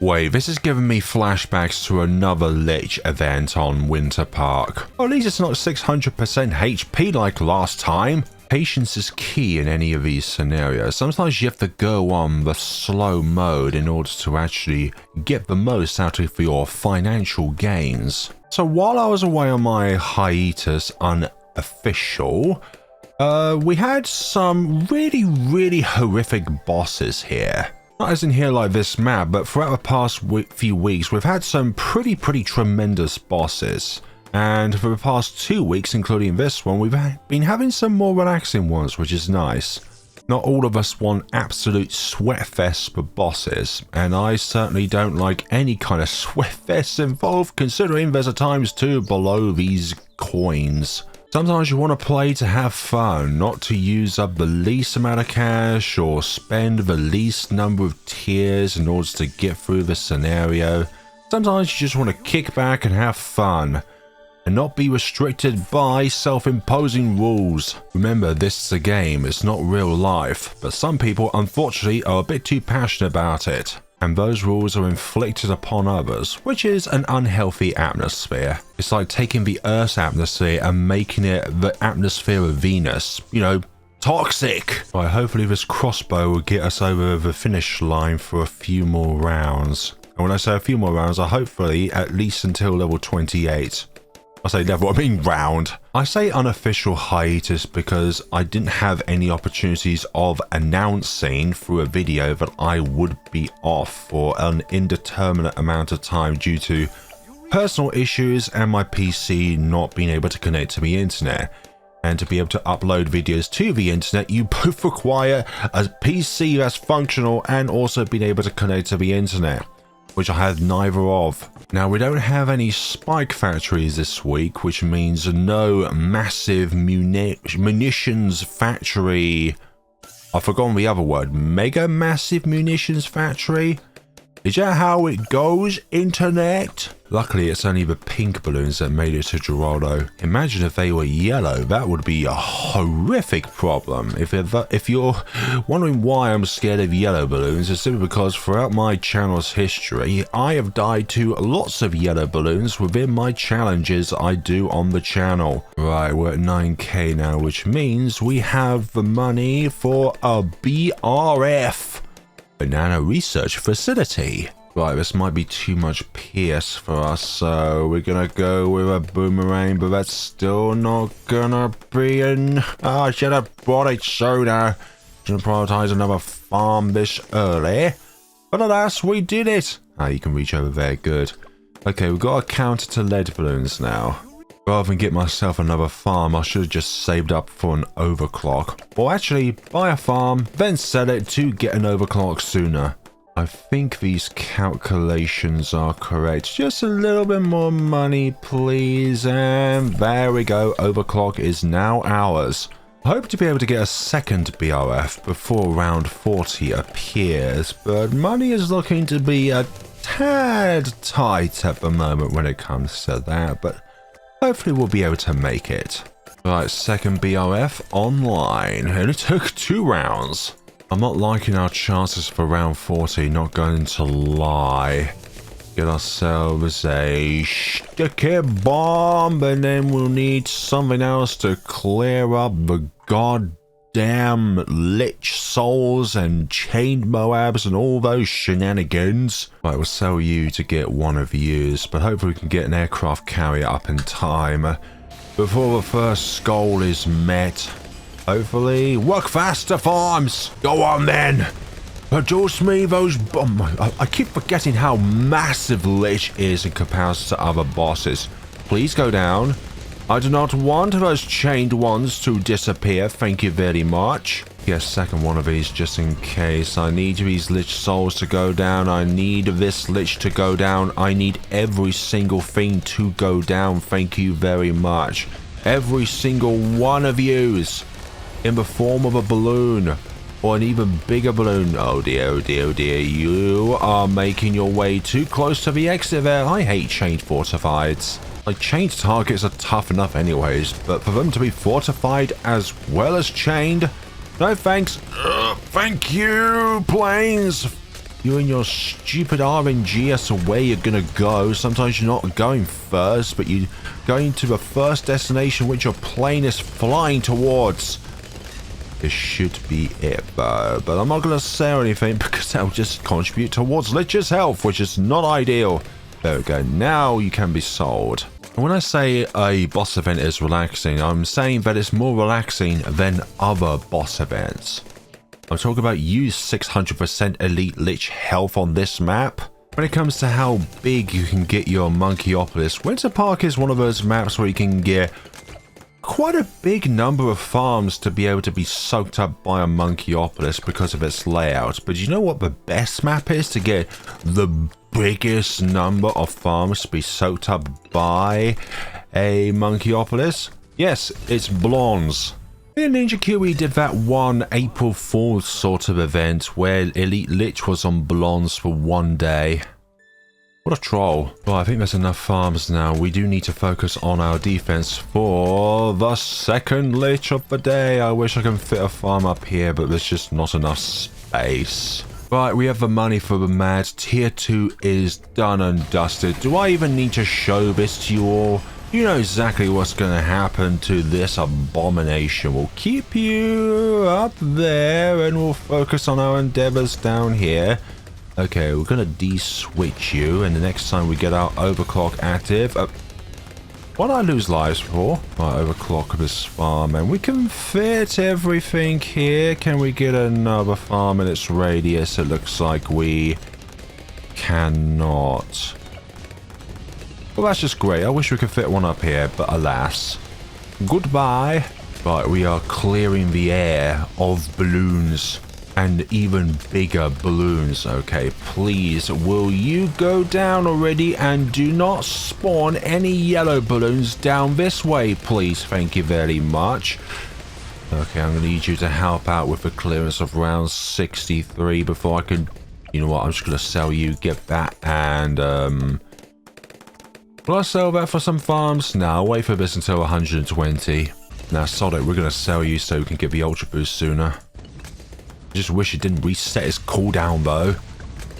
Wait, this is giving me flashbacks to another Lich event on Winter Park. Or at least it's not 600% HP like last time. Patience is key in any of these scenarios. Sometimes you have to go on the slow mode in order to actually get the most out of your financial gains. So while I was away on my hiatus unofficial, we had some really horrific bosses here. Not as in here like this map, but throughout the past few weeks, we've had some pretty tremendous bosses. And for the past 2 weeks, including this one, we've been having some more relaxing ones, which is nice. Not all of us want absolute sweat fests for bosses, and I certainly don't like any kind of sweat fests involved, considering there's a ×2 below these coins. Sometimes you want to play to have fun, not to use up the least amount of cash or spend the least number of tears in order to get through the scenario. Sometimes you just want to kick back and have fun, and not be restricted by self-imposing rules. Remember, this is a game, it's not real life, but some people unfortunately are a bit too passionate about it, and those rules are inflicted upon others, which is an unhealthy atmosphere. It's like taking the Earth's atmosphere and making it the atmosphere of Venus. You know, toxic! Right, hopefully this crossbow will get us over the finish line for a few more rounds. And when I say a few more rounds, I hopefully at least until level 28. I say level, I mean round. I say unofficial hiatus because I didn't have any opportunities of announcing through a video that I would be off for an indeterminate amount of time due to personal issues and my PC not being able to connect to the internet. And to be able to upload videos to the internet, you both require a PC that's functional and also being able to connect to the internet, which I have neither of. Now, we don't have any spike factories this week, which means no massive munitions factory. I've forgotten the other word. Mega massive munitions factory? Is that how it goes, internet? Luckily, it's only the pink balloons that made it to Geraldo. Imagine if they were yellow. That would be a horrific problem. If you're wondering why I'm scared of yellow balloons, it's simply because throughout my channel's history, I have died to lots of yellow balloons within my challenges I do on the channel. Right, we're at 9k now, which means we have the money for a BRF. Banana Research Facility. Right, this might be too much PS for us, so we're gonna go with a boomerang, but that's still not gonna be I should have brought it sooner. Should prioritize another farm this early. But alas, we did it. Ah, you can reach over there, good. Okay, we've got a counter to lead balloons now. Rather than get myself another farm, I should have just saved up for an overclock. Or actually, buy a farm, then sell it to get an overclock sooner. I think these calculations are correct. Just a little bit more money, please. And there we go. Overclock is now ours. I hope to be able to get a second BRF before round 40 appears, but money is looking to be a tad tight at the moment when it comes to that, but hopefully we'll be able to make it. Right, second BRF online, and it took 2 rounds. I'm not liking our chances for round 40, not going to lie. Get ourselves a sticky bomb, and then we'll need something else to clear up the goddamn Lich Souls and Chained Moabs and all those shenanigans. Right, we'll sell you to get one of yous, but hopefully we can get an aircraft carrier up in time before the first goal is met. Hopefully, work faster, farms! Go on then! Produce me those I keep forgetting how massive Lich is in comparison to other bosses. Please go down. I do not want those chained ones to disappear, thank you very much. Get a second one of these just in case. I need these Lich Souls to go down. I need this Lich to go down. I need every single thing to go down, thank you very much. Every single one of yous. In the form of a balloon, or an even bigger balloon. Oh dear, oh dear, oh dear. You are making your way too close to the exit there. I hate chained fortifieds. Like, chained targets are tough enough anyways, but for them to be fortified as well as chained? No thanks. Thank you, planes. You and your stupid RNG as to where you're gonna go. Sometimes you're not going first, but you're going to the first destination which your plane is flying towards. This should be it though, but I'm not gonna say anything because that'll just contribute towards Lich's health, which is not ideal. There we go, now you can be sold. And when I say a boss event is relaxing, I'm saying that it's more relaxing than other boss events. I'm talking about use 600% Elite Lych health on this map. When it comes to how big you can get your Monkeyopolis, Winter Park is one of those maps where you can get quite a big number of farms to be able to be soaked up by a Monkeyopolis because of its layout. But you know what the best map is to get the biggest number of farms to be soaked up by a Monkeyopolis? Yes, it's Blondes. Ninja Kiwi did that one April Fool's sort of event where Elite Lych was on Blondes for one day. What a troll. Well, I think there's enough farms now. We do need to focus on our defense for the second Lich of the day. I wish I could fit a farm up here, but there's just not enough space. Right, we have the money for the mad. Tier 2 is done and dusted. Do I even need to show this to you all? You know exactly what's going to happen to this abomination. We'll keep you up there and we'll focus on our endeavors down here. Okay, we're going to de-switch you, and the next time we get our overclock active... what did I lose lives for? Right, overclock this farm, and we can fit everything here. Can we get another farm in its radius? It looks like we cannot. Well, that's just great. I wish we could fit one up here, but alas. Goodbye. Right, we are clearing the air of balloons. And even bigger balloons. Okay, please, will you go down already and do not spawn any yellow balloons down this way, please? Thank you very much. Okay, I'm going to need you to help out with the clearance of round 63 before I can... You know what, I'm just going to sell you, get that, and... Will I sell that for some farms? No, I'll wait for this until 120. Now, sod it, we're going to sell you so we can get the Ultra Boost sooner. I just wish it didn't reset its cooldown though.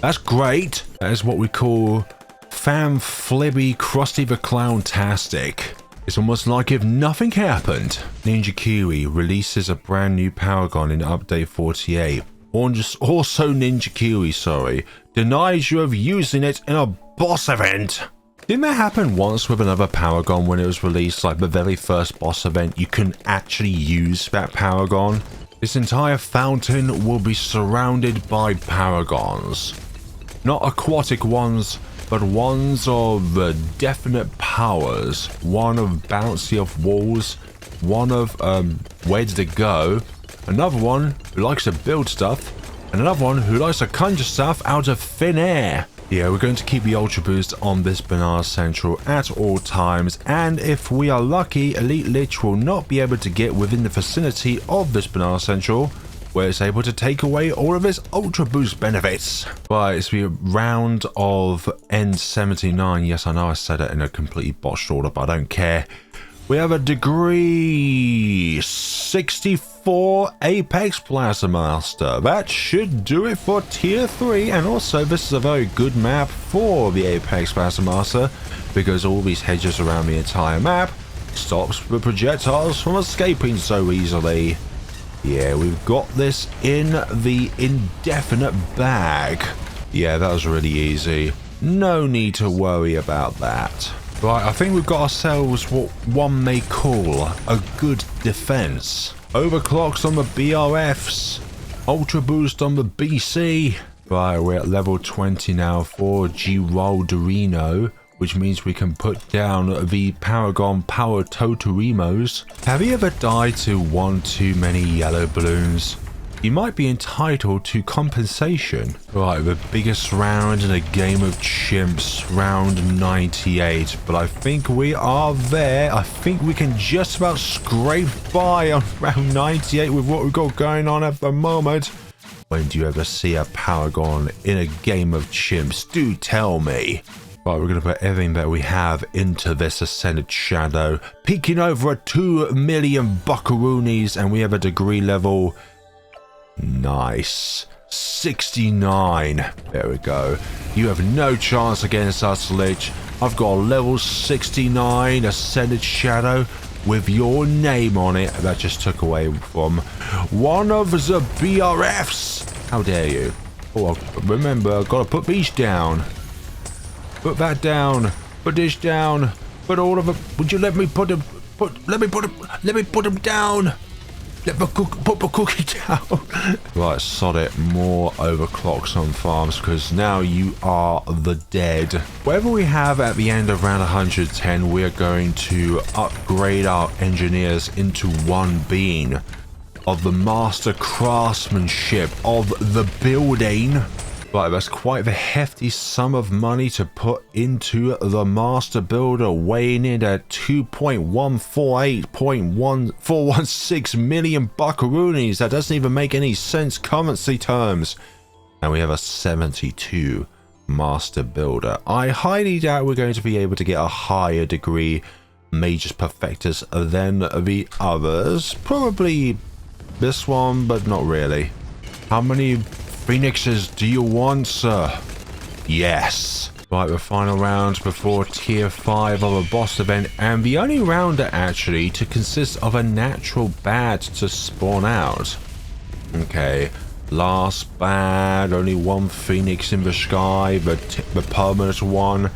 That's great. That is what we call Fan Flibby Krusty the Clown-tastic. It's almost like if nothing happened. Ninja Kiwi releases a brand new Paragon in Update 48. Also Ninja Kiwi, sorry, denies you of using it in a boss event. Didn't that happen once with another Paragon when it was released, like the very first boss event, you couldn't actually use that Paragon? This entire fountain will be surrounded by Paragons. Not aquatic ones, but ones of definite powers. One of bouncy off walls, one of where did it go, another one who likes to build stuff, and another one who likes to conjure stuff out of thin air. Yeah, we're going to keep the Ultra Boost on this Banana Central at all times, and if we are lucky, Elite Lych will not be able to get within the vicinity of this Banana Central, where it's able to take away all of its Ultra Boost benefits. Right, it's the round of N79. Yes, I know I said it in a completely botched order, but I don't care. We have a degree 64 Apex Plasma Master. That should do it for tier 3, and also this is a very good map for the Apex Plasma Master because all these hedges around the entire map stops the projectiles from escaping so easily. Yeah, we've got this in the indefinite bag. Yeah, that was really easy. No need to worry about that. Right, I think we've got ourselves what one may call a good defense. Overclocks on the BRFs. Ultra Boost on the BC. Right, we're at level 20 now for Giralderino, which means we can put down the Paragon Power Totorimos. Have you ever died to one too many yellow balloons? You might be entitled to compensation. Right, the biggest round in a game of chimps, round 98. But I think we are there. I think we can just about scrape by on round 98 with what we've got going on at the moment. When do you ever see a Paragon in a game of chimps? Do tell me. Right, we're going to put everything that we have into this Ascended Shadow. Peeking over at 2 million buckaroonies, and we have a degree level... Nice. 69. There we go. You have no chance against us, Lich. I've got a level 69 Ascended Shadow with your name on it. That just took away from one of the BRFs. How dare you? Oh, remember, I've got to put these down. Put that down. Put this down. Put all of them. Would you let me put them? Let me put them down. Let me put the cookie down. Right, sod it. More overclocks on farms, because now you are the dead. Whatever we have at the end of round 110, we are going to upgrade our engineers into one being of the master craftsmanship of the building. Right, that's quite the hefty sum of money to put into the master builder, weighing in at 2.148.1416 million buckaroonies. That doesn't even make any sense currency terms. And we have a 72 master builder. I highly doubt we're going to be able to get a higher degree mages perfectors than the others. Probably this one, but not really. How many Phoenixes do you want, sir? Yes. Right, the final round before tier 5 of a boss event, and the only rounder actually to consist of a natural bat to spawn out. Okay, last bat, only one Phoenix in the sky, the permanent one.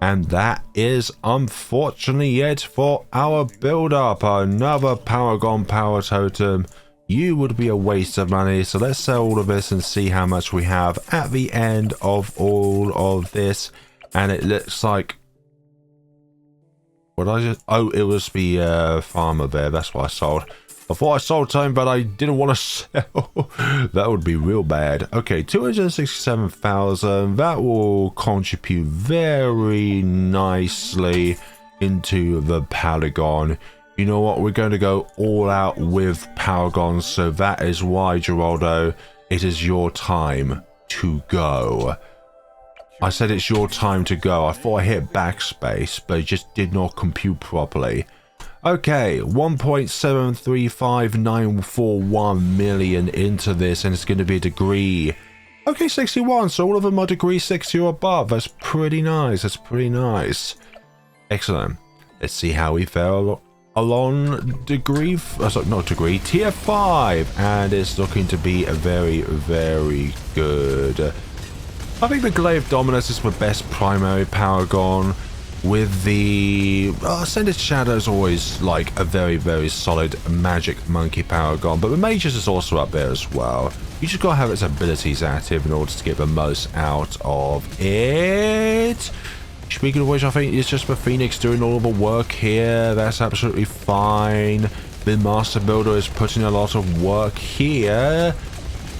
And that is unfortunately it for our build up. Another Paragon Power Totem. You would be a waste of money, so let's sell all of this and see how much we have at the end of all of this. And it looks like, what I just, oh, it was the farmer there, that's what I sold. I thought I sold time, but I didn't want to sell. That would be real bad. Okay, 267,000, that will contribute very nicely into the Paragon. You know what, we're going to go all out with Paragons, so that is why, Geraldo, it is your time to go. I said it's your time to go. I thought I hit backspace, but it just did not compute properly. Okay, 1.735941 million into this, and it's going to be a degree. Okay, 61, so all of them are degree 60 or above. That's pretty nice, that's pretty nice. Excellent. Let's see how we fare along degree, sorry, not degree, tier 5, and it's looking to be a very, very good. I think the Glaive Dominus is the best primary Paragon, with the Ascended Shadows always like a very, very solid Magic Monkey Paragon, but the Mages is also up there as well. You just gotta have its abilities active in order to get the most out of it. Speaking of which, I think it's just the Phoenix doing all the work here. That's absolutely fine. The Master Builder is putting a lot of work here.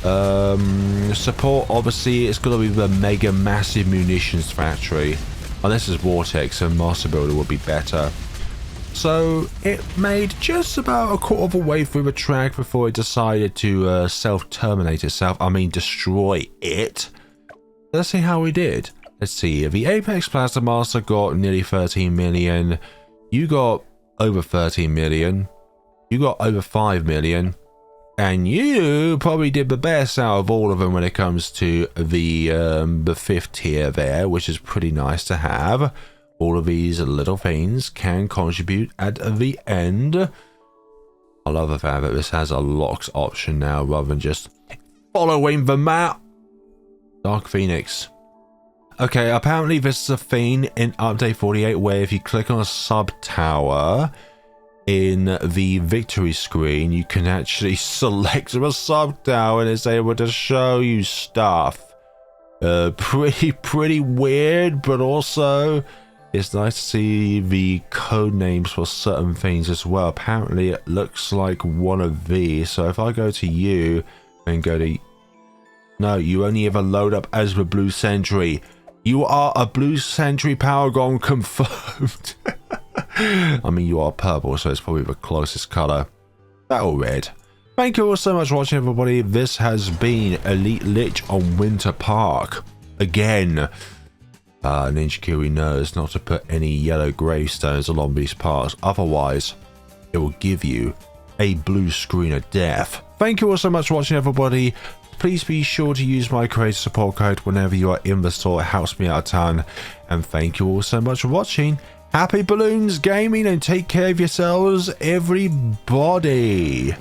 Support, obviously, it's going to be the mega massive munitions factory. Unless it's Vortex, and Master Builder would be better. So it made just about a quarter of a way through the track before it decided to self-terminate itself. I mean, destroy it. Let's see how we did. Let's see, the Apex Plasma Master got nearly 13 million. You got over 13 million. You got over 5 million. And you probably did the best out of all of them when it comes to the 5th tier there, which is pretty nice to have. All of these little things can contribute at the end. I love the fact that this has a locked option now rather than just following the map. Dark Phoenix. Okay, apparently this is a thing in update 48 where if you click on a sub tower in the victory screen, you can actually select a sub tower and it's able to show you stuff. Pretty weird, but also it's nice to see the code names for certain things as well. Apparently it looks like one of these. So if I go to you and go to, no, you only ever load up as the Blue Sentry. You are a Blue Sentry Paragon confirmed. I mean, you are purple, so it's probably the closest color. That or red. Thank you all so much for watching, everybody. This has been Elite Lych on Winter Park. Again, Ninja Kiwi knows not to put any yellow gravestones along these parts. Otherwise, it will give you a blue screen of death. Thank you all so much for watching, everybody. please be sure to use my creator support code whenever you are in the store. It helps me out a ton. And thank you all so much for watching. Happy balloons gaming and take care of yourselves, everybody.